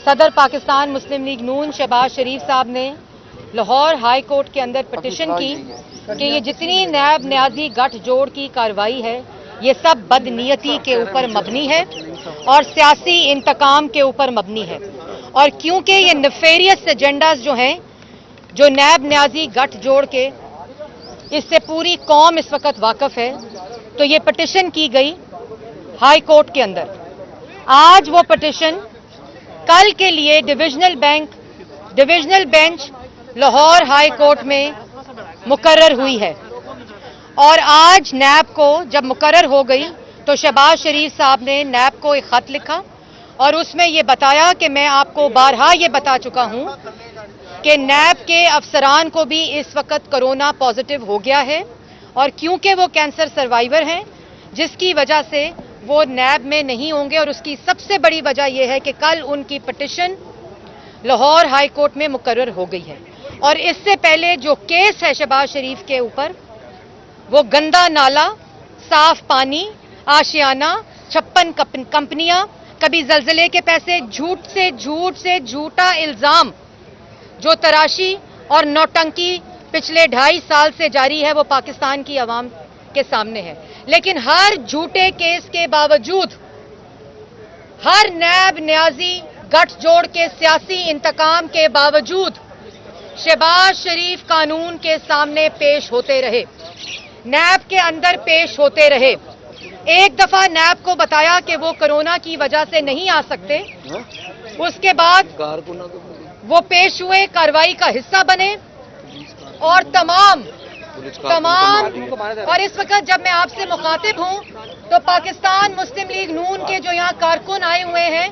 सदर पाकिस्तान मुस्लिम लीग नून शहबाज शरीफ साहब ने लाहौर हाई कोर्ट के अंदर पिटीशन की कि ये जितनी नैब न्याजी गठजोड़ की कार्रवाई है ये सब बदनीयती के ऊपर मबनी है और सियासी इंतकाम के ऊपर मबनी है। और क्योंकि ये नेफेरियस एजेंडाज जो हैं, जो नैब न्याजी गठजोड़ के, इससे पूरी कौम इस वक्त वाकफ है, तो ये पिटीशन की गई हाई कोर्ट के अंदर। आज वो पिटीशन कल के लिए divisional bench Lahore high court में मुकर्रर हुई है। और आज नैब को जब मुकर्रर हो गई तो शहबाज शरीफ साहब ने नैब को एक खत लिखा और उसमें ये बताया कि मैं आपको बारहा ये बता चुका हूं कि नैब के अफसरान को भी इस वक्त कोरोना पॉजिटिव हो गया है और क्योंकि वो कैंसर सर्वाइवर हैं जिसकी वजह से वो नैब में नहीं होंगे। और उसकी सबसे बड़ी वजह यह है कि कल उनकी पिटीशन लाहौर हाई कोर्ट में मुकर्रर हो गई है। और इससे पहले जो केस है शहबाज शरीफ के ऊपर, वो गंदा नाला, साफ पानी, आशियाना, 56 कंपनियां, कभी जलजले के पैसे, झूठ से झूठा इल्जाम, जो तराशी और नौटंकी पिछले 2.5 साल से जारी है, वो पाकिस्तान की आवाम के सामने है। लेकिन हर झूठे केस के बावजूद, हर नैब न्याजी गठजोड़ के सियासी इंतकाम के बावजूद शहबाज शरीफ कानून के सामने पेश होते रहे, नैब के अंदर पेश होते रहे। एक दफा नैब को बताया कि वो कोरोना की वजह से नहीं आ सकते, उसके बाद वो पेश हुए, कार्रवाई का हिस्सा बने और तमाम और इस वक्त जब मैं आपसे मुखातिब हूं तो पाकिस्तान मुस्लिम लीग नून के जो यहां कारकुन आए हुए हैं,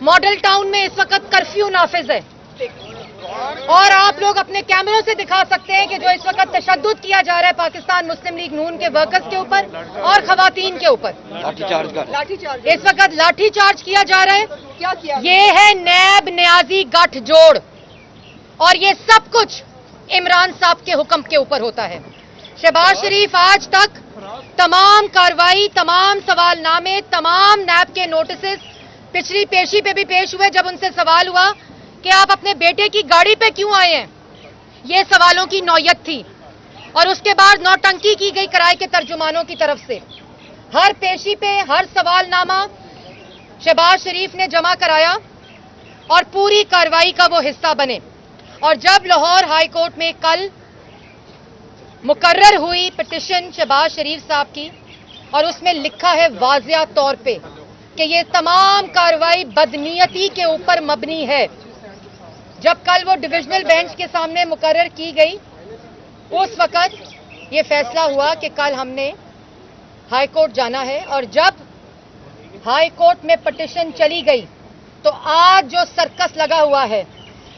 मॉडल टाउन में इस वक्त कर्फ्यू नाफिज है और आप लोग अपने कैमरों से दिखा सकते हैं कि जो इस वक्त तशद्दुद किया जा रहा है पाकिस्तान मुस्लिम लीग नून के वर्कर्स के ऊपर और खवातीन के ऊपर, इस वक्त लाठी चार्ज किया जा रहा है। क्या किया? ये है नैब न्याजी गठजोड़ और ये सब कुछ इमरान साहब के हुक्म के ऊपर होता है। शहबाज शरीफ आज तक तमाम कार्रवाई, तमाम सवालनामे, तमाम नैब के नोटिस पिछली पेशी पे भी पेश हुए। जब उनसे सवाल हुआ कि आप अपने बेटे की गाड़ी पे क्यों आए हैं, ये सवालों की नौयत थी। और उसके बाद नौटंकी की गई किराए के तर्जुमानों की तरफ से। हर पेशी पे हर सवालनामा शहबाज शरीफ ने जमा कराया और पूरी कार्रवाई का वो हिस्सा बने। और जब लाहौर हाई कोर्ट में कल मुकर्रर हुई पिटीशन शहबाज शरीफ साहब की और उसमें लिखा है वाज़िया तौर पे कि ये तमाम कार्रवाई बदनीयती के ऊपर मबनी है, जब कल वो डिविजनल बेंच के सामने मुकर्रर की गई, उस वक्त ये फैसला हुआ कि कल हमने हाई कोर्ट जाना है। और जब हाई कोर्ट में पिटीशन चली गई तो आज जो सर्कस लगा हुआ है,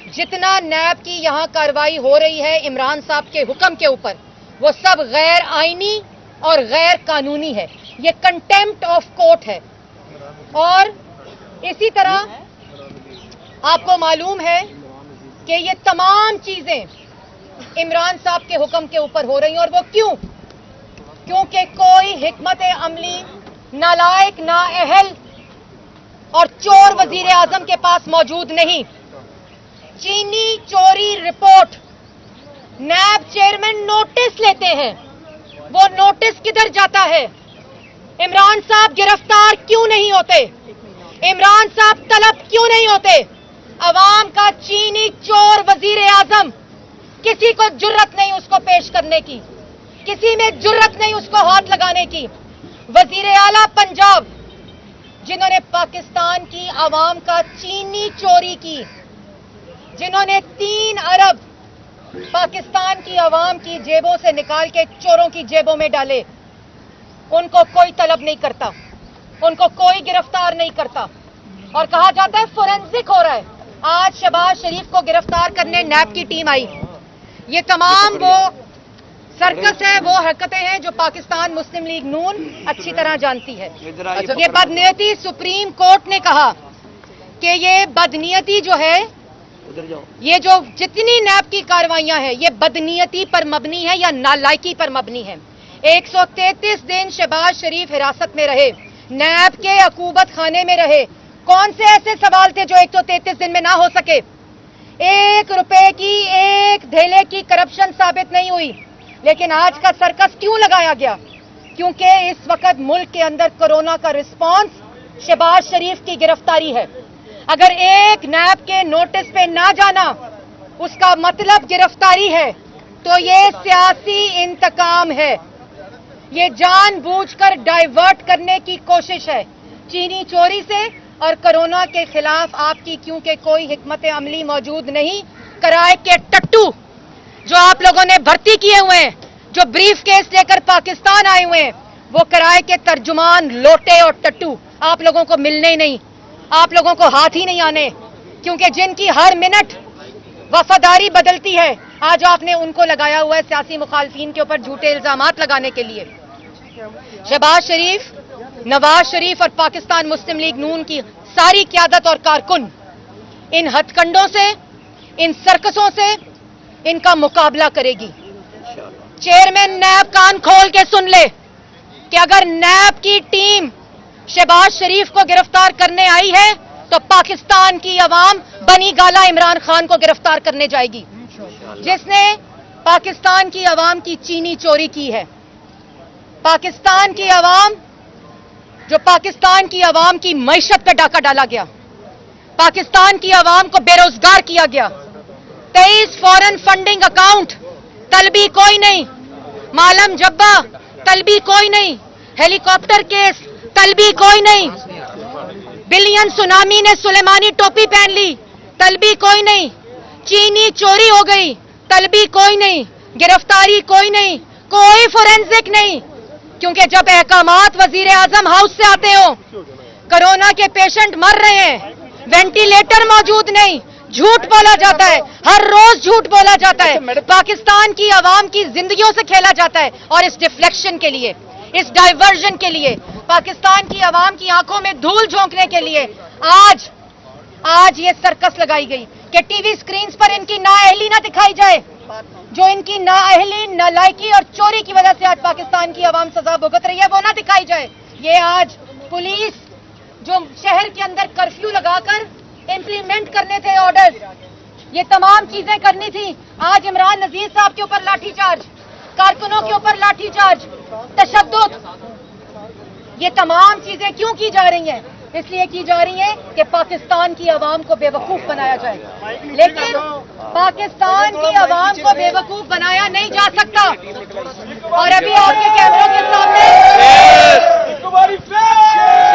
जितना नैब की यहां कार्रवाई हो रही है इमरान साहब के हुक्म के ऊपर, वो सब गैर आईनी और गैर कानूनी है। ये कंटेम्प्ट ऑफ कोर्ट है। और इसी तरह आपको मालूम है कि ये तमाम चीजें इमरान साहब के हुक्म के ऊपर हो रही हैं। और वो क्यों? क्योंकि कोई हिकमत अमली नालायक, नाअहल और चोर वजीर आजम के पास मौजूद नहीं। चीनी चोरी रिपोर्ट, नैब चेयरमैन नोटिस लेते हैं, वो नोटिस किधर जाता है? इमरान साहब गिरफ्तार क्यों नहीं होते? इमरान साहब तलब क्यों नहीं होते? अवाम का चीनी चोर वजीर आजम, किसी को जुर्रत नहीं उसको पेश करने की, किसी में जुर्रत नहीं उसको हाथ लगाने की। वजीर आला पंजाब, जिन्होंने पाकिस्तान की अवाम का चीनी चोरी की, जिन्होंने 3 अरब पाकिस्तान की अवाम की जेबों से निकाल के चोरों की जेबों में डाले, उनको कोई तलब नहीं करता, उनको कोई गिरफ्तार नहीं करता। और कहा जाता है फोरेंसिक हो रहा है। आज शहबाज शरीफ को गिरफ्तार करने नैब की टीम आई। ये तमाम वो सर्कस है, वो हरकतें हैं जो पाकिस्तान मुस्लिम लीग नून अच्छी तरह जानती है। ये बदनीयती, सुप्रीम कोर्ट ने कहा कि ये बदनीयती जो है, ये जो जितनी नैब की कार्रवाइयां हैं, ये बदनीयती पर मबनी है या नालायकी पर मबनी है। 133 दिन शहबाज शरीफ हिरासत में रहे, नैब के अकूबत खाने में रहे, कौन से ऐसे सवाल थे जो 133 दिन में ना हो सके? 1 रुपए की, 1 धेले की करप्शन साबित नहीं हुई। लेकिन आज का सर्कस क्यों लगाया गया? क्योंकि इस वक्त मुल्क के अंदर कोरोना का रिस्पांस शहबाज शरीफ की गिरफ्तारी है। अगर एक नैब के नोटिस पे ना जाना उसका मतलब गिरफ्तारी है, तो ये सियासी इंतकाम है, ये जानबूझकर डाइवर्ट करने की कोशिश है चीनी चोरी से और कोरोना के खिलाफ आपकी, क्योंकि कोई हिकमत अमली मौजूद नहीं। किराए के टट्टू जो आप लोगों ने भर्ती किए हुए हैं, जो ब्रीफ केस लेकर पाकिस्तान आए हुए हैं, वो किराए के तर्जुमान, लोटे और टट्टू आप लोगों को मिलने ही नहीं, आप लोगों को हाथ ही नहीं आने, क्योंकि जिनकी हर मिनट वफादारी बदलती है, आज आपने उनको लगाया हुआ है सियासी मुखालफिन के ऊपर झूठे इल्जामात लगाने के लिए। शहबाज शरीफ, नवाज शरीफ और पाकिस्तान मुस्लिम लीग नून की सारी क्यादत और कारकुन इन हथकंडों से, इन सर्कसों से इनका मुकाबला करेगी। चेयरमैन नैब कान खोल के सुन ले कि अगर नैब की टीम शहबाज शरीफ को गिरफ्तार करने आई है तो पाकिस्तान की अवाम बनी गाला इमरान खान को गिरफ्तार करने जाएगी, जिसने पाकिस्तान की अवाम की चीनी चोरी की है। पाकिस्तान की अवाम, जो पाकिस्तान की अवाम की मईशत पे डाका डाला गया, पाकिस्तान की अवाम को बेरोजगार किया गया, 23 फॉरेन फंडिंग अकाउंट, तलबी कोई नहीं, मालम जब्बा तलबी कोई नहीं, हेलीकॉप्टर केस तलबी कोई नहीं, बिलियन सुनामी ने सुलेमानी टोपी पहन ली, तलबी कोई नहीं, चीनी चोरी हो गई, तलबी कोई नहीं, गिरफ्तारी कोई नहीं, कोई फोरेंसिक नहीं, क्योंकि जब अहकामात वजीर आजम हाउस से आते हो, कोरोना के पेशेंट मर रहे हैं, वेंटिलेटर मौजूद नहीं, झूठ बोला जाता है, हर रोज झूठ बोला जाता है, पाकिस्तान की आवाम की जिंदगियों से खेला जाता है। और इस डिफ्लेक्शन के लिए, इस डाइवर्जन के लिए, पाकिस्तान की आवाम की आंखों में धूल झोंकने के लिए आज ये सर्कस लगाई गई कि टीवी स्क्रीन पर इनकी नाअहली ना दिखाई जाए, जो इनकी नाअहली, नालायकी और चोरी की वजह से आज पाकिस्तान की आवाम सजा भुगत रही है, वो ना दिखाई जाए। ये आज पुलिस जो शहर के अंदर कर्फ्यू लगाकर इंप्लीमेंट करने थे ऑर्डर्स, ये तमाम चीजें करनी थी, आज इमरान नजीर साहब के ऊपर लाठीचार्ज, कारकुनों के ऊपर लाठीचार्ज, तशद्दुद, ये तमाम चीजें क्यों की जा रही हैं? इसलिए की जा रही है कि पाकिस्तान की आवाम को बेवकूफ बनाया जाए। लेकिन पाकिस्तान की आवाम को बेवकूफ बनाया नहीं जा सकता। और अभी आपके कैमरों के सामने,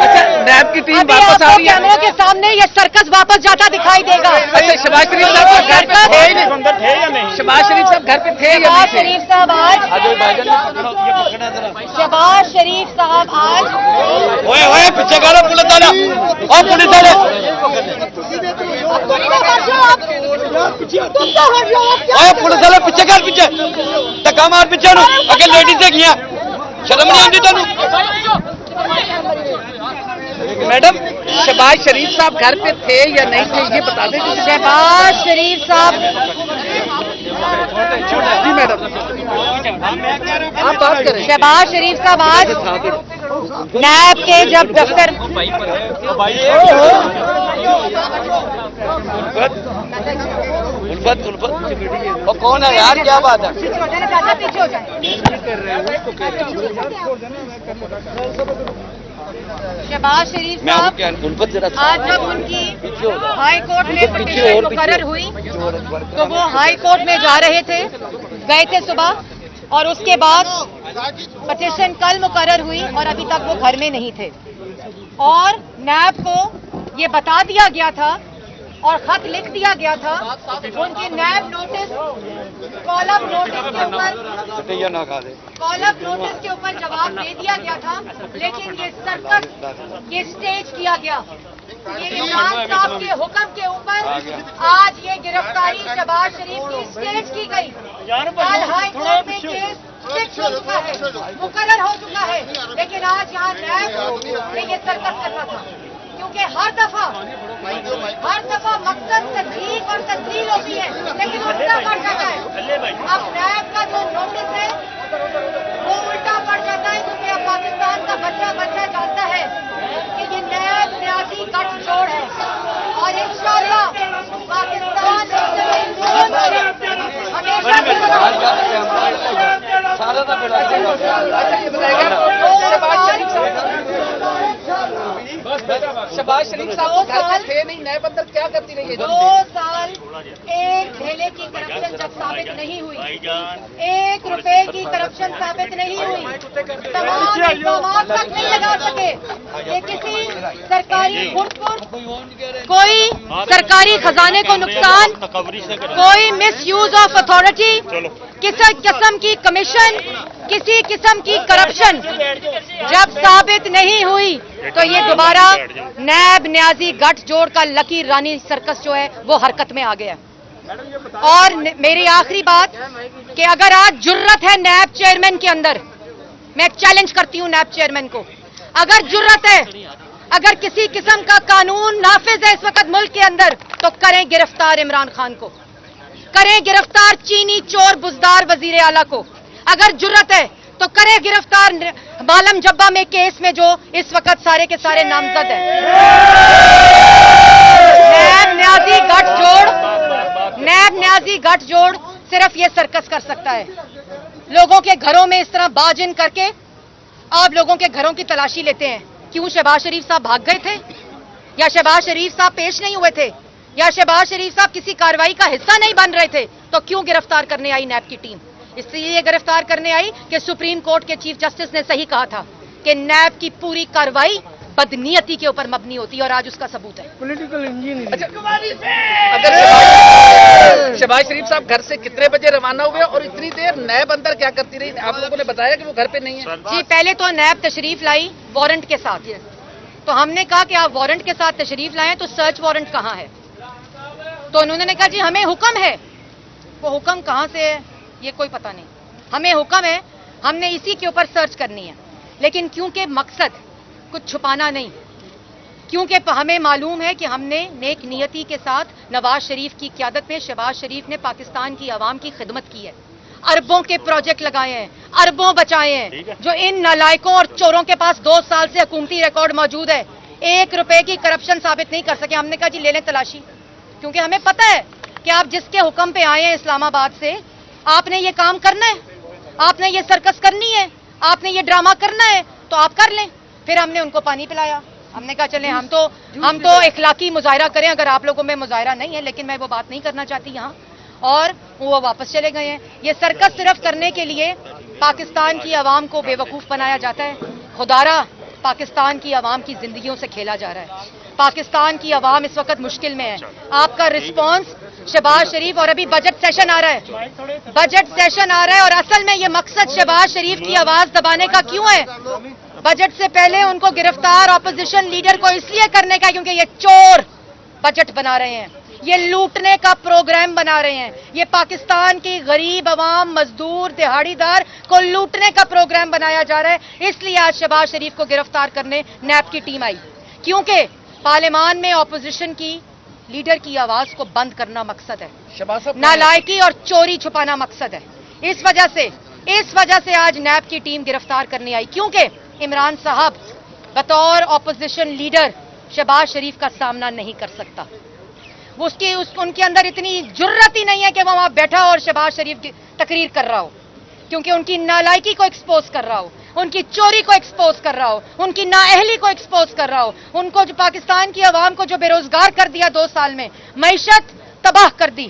अच्छा, नैब की टीम अभी वापस आ आपको रही है। कैमरों के सामने ये सर्कस वापस जाता दिखाई देगा। अच्छा, शहबाज शरीफ साहब घर पे थे या नहीं? शहबाज शरीफ साहब घर पे थे या शहबाज नहीं थे? शरीफ साहब आज, शहबाज शरीफ साहब आज, ओए पीछे करो पुलिस वाला, और पुलिस वाले ओए पुलिस वाले पीछे कर, पीछे धक्का मार पीछे नु, अगे लेडीज गया, शर्म नहीं आती तेन? मैडम, शहबाज शरीफ साहब घर पे थे या नहीं थे, ये बता दें। शहबाज शरीफ साहब, जी मैडम, आप बात करें। शहबाज शरीफ साहब आज नैब के जब दफ्तर, उल्फत और कौन है यार, क्या बात है? पीछे हो जाए। शहबाज शरीफ साहब उल्फत जरा आज जब उनकी हाई कोर्ट में पटिशन मुकर्रर हुई तो वो हाई कोर्ट में जा रहे थे, गए थे सुबह, और उसके बाद पटिशन कल मुकर्रर हुई और अभी तक वो घर में नहीं थे। और नैब को ये बता दिया गया था और खत लिख दिया गया था, उनके नैब नोटिस, कॉलम नोटिस के ऊपर, कॉलम नोटिस के ऊपर जवाब दे दिया गया था। लेकिन ये सर्कस, ये स्टेज किया गया, ये इमरान साहब के हुक्म के ऊपर आज ये गिरफ्तारी शहबाज शरीफ की स्टेज की गई। कल हाई कोर्ट में केस फिक्स हो चुका है, मुकर्रर हो चुका है, लेकिन आज यहाँ नैब ने ये सर्कस करना था, क्योंकि हर दफा मकसद तस्दीक और तस्दील होती है, लेकिन उल्टा पड़ जाता है। अब नैब का जो नोटिस है वो उल्टा पड़ जाता है, क्योंकि अब पाकिस्तान का बच्चा जानता है कि ये नैब نیازی گٹھ جوڑ ہے اور انشاءاللہ پاکستان ہمیشہ شہباز شریف صاحب گھر پہ تھے نہیں، نئے بندر کیا کرتی رہی ہے؟ 2 سال ایک ڈھیلے کی کرپشن جب ثابت نہیں ہوئی، 1 روپے کی کرپشن ثابت نہیں ہوئی، تمام اقدامات تک نہیں لگا سکے کہ کسی سرکاری خرد کو کوئی سرکاری خزانے کو نقصان، کوئی مس یوز آف اتھارٹی، کسی قسم کی کمیشن، کسی قسم کی کرپشن جب ثابت نہیں ہوئی تو یہ دوبارہ نیب نیازی گٹھ جوڑ کا لکی رانی سرکس جو ہے وہ حرکت میں آ گیا۔ اور میری آخری بات کہ اگر آج جرت ہے نیب چیئرمین کے اندر، میں چیلنج کرتی ہوں نیب چیئرمین کو، اگر جرت ہے، اگر کسی قسم کا قانون نافذ ہے اس وقت ملک کے اندر تو کریں گرفتار عمران خان کو، کریں گرفتار چینی چور بزدار وزیر اعلیٰ کو، اگر جرت ہے تو کریں گرفتار معلم جبہ میں کیس میں جو اس وقت سارے کے سارے نامزد ہیں۔ نیب نیازی گٹھ جوڑ صرف یہ سرکس کر سکتا ہے، لوگوں کے گھروں میں اس طرح باجن کر کے آپ لوگوں کے گھروں کی تلاشی لیتے ہیں۔ کیوں شہباز شریف صاحب بھاگ گئے تھے، یا شہباز شریف صاحب پیش نہیں ہوئے تھے، یا شہباز شریف صاحب کسی کارروائی کا حصہ نہیں بن رہے تھے، تو کیوں گرفتار کرنے آئی نیب کی ٹیم؟ اس لیے یہ گرفتار کرنے آئی کہ سپریم کورٹ کے چیف جسٹس نے صحیح کہا تھا کہ نیب کی پوری کارروائی بدنیتی کے اوپر مبنی ہوتی ہے، اور آج اس کا ثبوت ہے۔ اگر شہباز شریف صاحب گھر سے کتنے بجے روانہ ہوئے اور اتنی دیر نیب اندر کیا کرتی رہی؟ آپ لوگوں نے بتایا کہ وہ گھر پہ نہیں ہے؟ جی پہلے تو نیب تشریف لائی وارنٹ کے ساتھ، تو ہم نے کہا کہ آپ وارنٹ کے ساتھ تشریف لائیں تو سرچ وارنٹ کہاں ہے؟ تو انہوں نے کہا جی ہمیں حکم ہے۔ وہ حکم کہاں سے ہے یہ کوئی پتہ نہیں، ہمیں حکم ہے، ہم نے اسی کے اوپر سرچ کرنی ہے، لیکن کیونکہ مقصد کچھ چھپانا نہیں، کیونکہ ہمیں معلوم ہے کہ ہم نے نیک نیتی کے ساتھ نواز شریف کی قیادت میں شہباز شریف نے پاکستان کی عوام کی خدمت کی ہے، اربوں کے پروجیکٹ لگائے ہیں، اربوں بچائے ہیں، جو ان نالائکوں اور چوروں کے پاس 2 سال سے حکومتی ریکارڈ موجود ہے، 1 روپے کی کرپشن ثابت نہیں کر سکے۔ ہم نے کہا جی لے لیں تلاشی، کیونکہ ہمیں پتہ ہے کہ آپ جس کے حکم پہ آئے ہیں اسلام آباد سے، آپ نے یہ کام کرنا ہے، آپ نے یہ سرکس کرنی ہے، آپ نے یہ ڈرامہ کرنا ہے تو آپ کر لیں۔ پھر ہم نے ان کو پانی پلایا، ہم نے کہا چلیں ہم تو اخلاقی مظاہرہ کریں، اگر آپ لوگوں میں مظاہرہ نہیں ہے، لیکن میں وہ بات نہیں کرنا چاہتی یہاں، اور وہ واپس چلے گئے ہیں۔ یہ سرکس صرف کرنے کے لیے پاکستان کی عوام کو بے وقوف بنایا جاتا ہے۔ خدارا پاکستان کی عوام کی زندگیوں سے کھیلا جا رہا ہے، پاکستان کی عوام اس وقت مشکل میں ہے۔ آپ کا رسپانس شہباز شریف، اور ابھی بجٹ سیشن آ رہا ہے، بجٹ سیشن آ رہا ہے، اور اصل میں یہ مقصد شہباز شریف کی آواز دبانے کا کیوں ہے؟ بجٹ سے پہلے ان کو گرفتار اپوزیشن لیڈر کو اس لیے کرنے کا کیونکہ یہ چور بجٹ بنا رہے ہیں، یہ لوٹنے کا پروگرام بنا رہے ہیں، یہ پاکستان کی غریب عوام، مزدور، دہاڑی دار کو لوٹنے کا پروگرام بنایا جا رہا ہے۔ اس لیے آج شہباز شریف کو گرفتار کرنے نیب کی ٹیم آئی، کیونکہ پارلیمان میں اپوزیشن کی لیڈر کی آواز کو بند کرنا مقصد ہے، نالائکی اور چوری چھپانا مقصد ہے۔ اس وجہ سے آج نیب کی ٹیم گرفتار کرنے آئی، کیونکہ عمران صاحب بطور اپوزیشن لیڈر شہباز شریف کا سامنا نہیں کر سکتا، ان کے اندر اتنی جرت ہی نہیں ہے کہ وہ وہاں بیٹھا اور شہباز شریف کی تقریر کر رہا ہو، کیونکہ ان کی نالائکی کو ایکسپوز کر رہا ہو، ان کی چوری کو ایکسپوز کر رہا ہو، ان کی نااہلی کو ایکسپوز کر رہا ہو، ان کو جو پاکستان کی عوام کو جو بے روزگار کر دیا 2 سال میں، معیشت تباہ کر دی،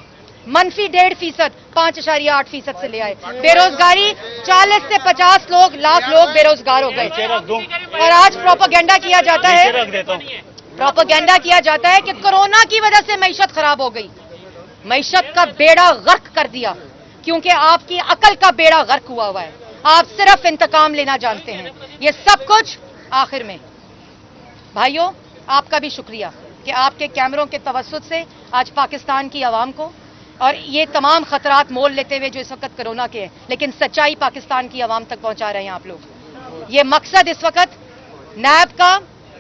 -1.5%، 5.8% سے لے آئے، بے روزگاری 40 سے 50 لاکھ لوگ بے روزگار ہو گئے، اور آج پروپیگنڈا کیا جاتا ہے کہ کورونا کی وجہ سے معیشت خراب ہو گئی۔ معیشت کا بیڑا غرق کر دیا، کیونکہ آپ کی عقل کا بیڑا غرق ہوا ہے، آپ صرف انتقام لینا جانتے ہیں۔ یہ سب کچھ آخر میں بھائیوں آپ کا بھی شکریہ کہ آپ کے کیمروں کے توسط سے آج پاکستان کی عوام کو، اور یہ تمام خطرات مول لیتے ہوئے جو اس وقت کرونا کے ہیں، لیکن سچائی پاکستان کی عوام تک پہنچا رہے ہیں آپ لوگ۔ یہ مقصد اس وقت نیب کا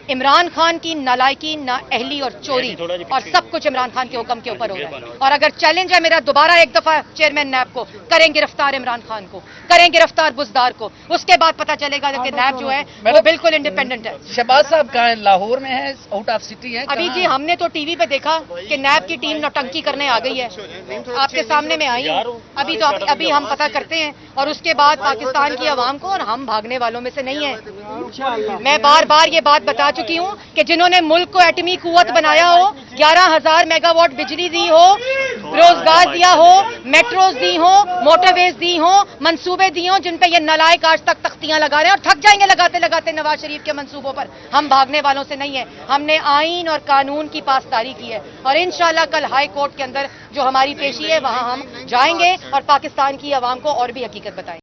इमरान खान की नालायकी, नाअहली और चोरी और सब कुछ इमरान खान के हुक्म के ऊपर हो रहा है। और अगर चैलेंज है मेरा दोबारा एक दफा चेयरमैन नैब को, करें गिरफ्तार इमरान खान को, करें गिरफ्तार बुजदार को, उसके बाद पता चलेगा कि नैब जो है वो बिल्कुल इंडिपेंडेंट है। शहबाज साहब कहाँ हैं? लाहौर में है, आउट ऑफ सिटी है? अभी जी हमने तो टीवी पे देखा कि नैब की टीम नौटंकी करने आ गई है, आपके सामने में आई है। अभी हम पता करते हैं और उसके बाद पाकिस्तान की आवाम को, और हम भागने वालों में से नहीं है। मैं बार बार ये बात बता चुकी हूँ कि जिन्होंने मुल्क को एटमी कुव्वत बनाया हो, 11,000 मेगावाट बिजली दी हो, रोजगार दिया हो, मेट्रोज दी हो, मोटरवेज दी हो, मंसूबे दी हो, जिन पे ये नालायक आज तक तख्तियां लगा रहे हैं और थक जाएंगे लगाते लगाते नवाज शरीफ के मंसूबों पर। हम भागने वालों से नहीं है। हमने आईन और कानून की पासदारी की है और इंशाल्लाह कल हाई कोर्ट के अंदर जो हमारी पेशी है वहां हम जाएंगे और पाकिस्तान की आवाम को और भी हकीकत बताएंगे।